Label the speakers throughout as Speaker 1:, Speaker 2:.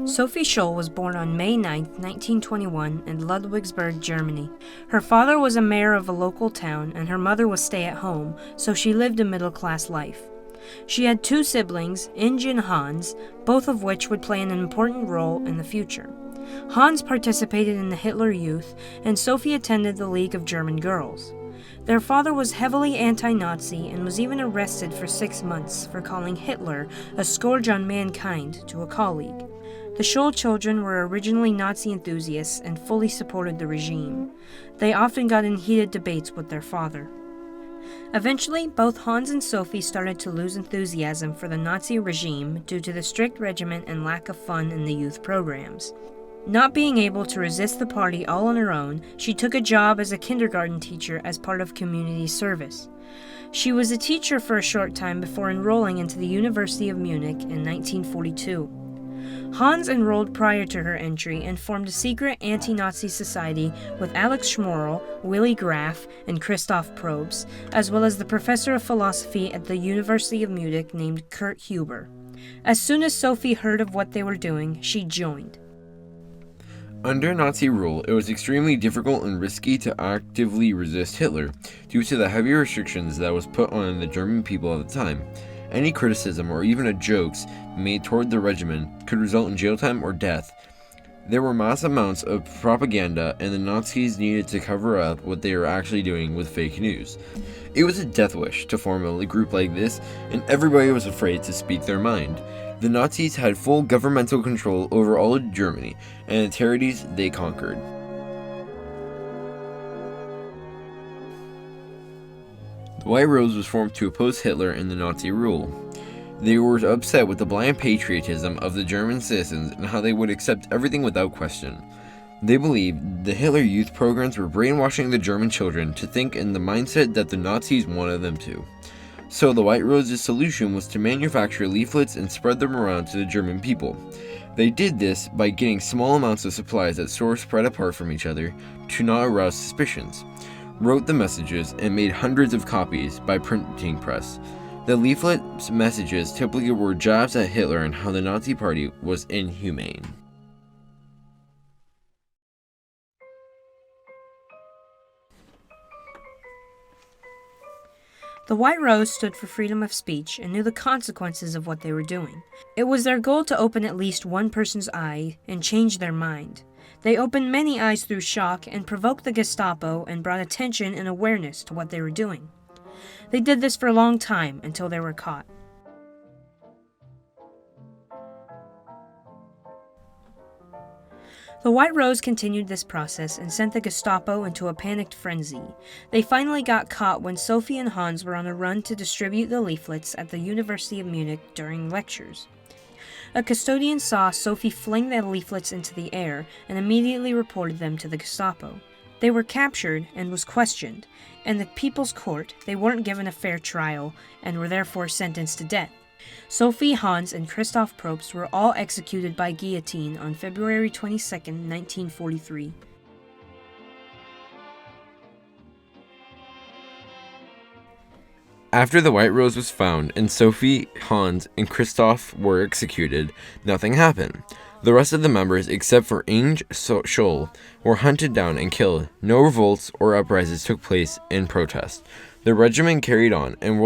Speaker 1: Sophie Scholl was born on May 9, 1921, in Ludwigsburg, Germany. Her father was a mayor of a local town, and her mother was stay-at-home, so she lived a middle-class life. She had two siblings, Inge and Hans, both of which would play an important role in the future. Hans participated in the Hitler Youth, and Sophie attended the League of German Girls. Their father was heavily anti-Nazi and was even arrested for 6 months for calling Hitler a scourge on mankind to a colleague. The Scholl children were originally Nazi enthusiasts and fully supported the regime. They often got in heated debates with their father. Eventually, both Hans and Sophie started to lose enthusiasm for the Nazi regime due to the strict regiment and lack of fun in the youth programs. Not being able to resist the party all on her own, she took a job as a kindergarten teacher as part of community service. She was a teacher for a short time before enrolling into the University of Munich in 1942. Hans enrolled prior to her entry and formed a secret anti-Nazi society with Alex Schmorl, Willy Graf, and Christoph Probst, as well as the professor of philosophy at the University of Munich named Kurt Huber. As soon as Sophie heard of what they were doing, she joined.
Speaker 2: Under Nazi rule, it was extremely difficult and risky to actively resist Hitler due to the heavy restrictions that was put on the German people at the time. Any criticism or even a jokes made toward the regiment could result in jail time or death. There were mass amounts of propaganda, and the Nazis needed to cover up what they were actually doing with fake news. It was a death wish to form a group like this, and everybody was afraid to speak their mind. The Nazis had full governmental control over all of Germany, and the territories they conquered. The White Rose was formed to oppose Hitler and the Nazi rule. They were upset with the blind patriotism of the German citizens and how they would accept everything without question. They believed the Hitler Youth programs were brainwashing the German children to think in the mindset that the Nazis wanted them to. So the White Rose's solution was to manufacture leaflets and spread them around to the German people. They did this by getting small amounts of supplies that stores spread apart from each other to not arouse suspicions, wrote the messages, and made hundreds of copies by printing press. The leaflet's messages typically were jabs at Hitler and how the Nazi Party was inhumane.
Speaker 1: The White Rose stood for freedom of speech and knew the consequences of what they were doing. It was their goal to open at least one person's eye and change their mind. They opened many eyes through shock and provoked the Gestapo and brought attention and awareness to what they were doing. They did this for a long time until they were caught. The White Rose continued this process and sent the Gestapo into a panicked frenzy. They finally got caught when Sophie and Hans were on a run to distribute the leaflets at the University of Munich during lectures. A custodian saw Sophie fling the leaflets into the air and immediately reported them to the Gestapo. They were captured and was questioned. In the People's Court, they weren't given a fair trial and were therefore sentenced to death. Sophie, Hans, and Christoph Probst were all executed by guillotine on February 22, 1943.
Speaker 2: After the White Rose was found and Sophie, Hans, and Christoph were executed, nothing happened. The rest of the members, except for Inge Scholl, were hunted down and killed. No revolts or uprisings took place in protest. The regiment carried on, and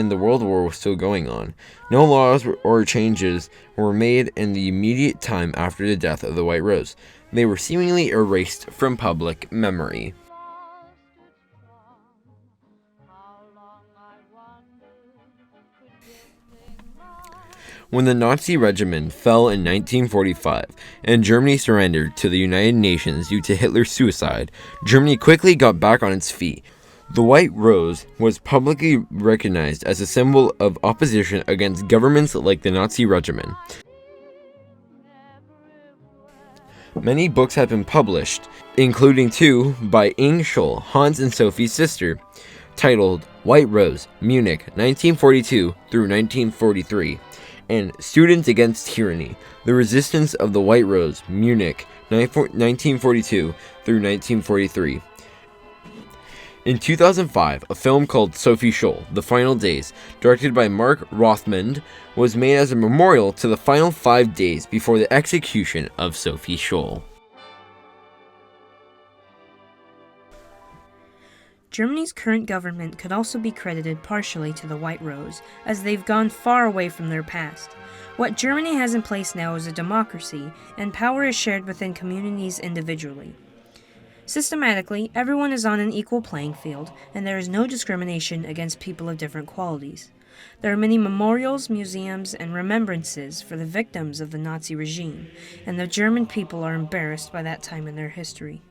Speaker 2: the World War was still going on. No laws or changes were made in the immediate time after the death of the White Rose. They were seemingly erased from public memory. When the Nazi regiment fell in 1945 and Germany surrendered to the United Nations due to Hitler's suicide, Germany quickly got back on its feet. The White Rose was publicly recognized as a symbol of opposition against governments like the Nazi regiment. Many books have been published, including two by Inge Scholl, Hans and Sophie's sister, titled White Rose, Munich, 1942 through 1943, and Students Against Tyranny, The Resistance of the White Rose, Munich, 1942 through 1943. In 2005, a film called Sophie Scholl, The Final Days, directed by Mark Rothmund, was made as a memorial to the final 5 days before the execution of Sophie Scholl.
Speaker 1: Germany's current government could also be credited partially to the White Rose, as they've gone far away from their past. What Germany has in place now is a democracy, and power is shared within communities individually. Systematically, everyone is on an equal playing field, and there is no discrimination against people of different qualities. There are many memorials, museums, and remembrances for the victims of the Nazi regime, and the German people are embarrassed by that time in their history.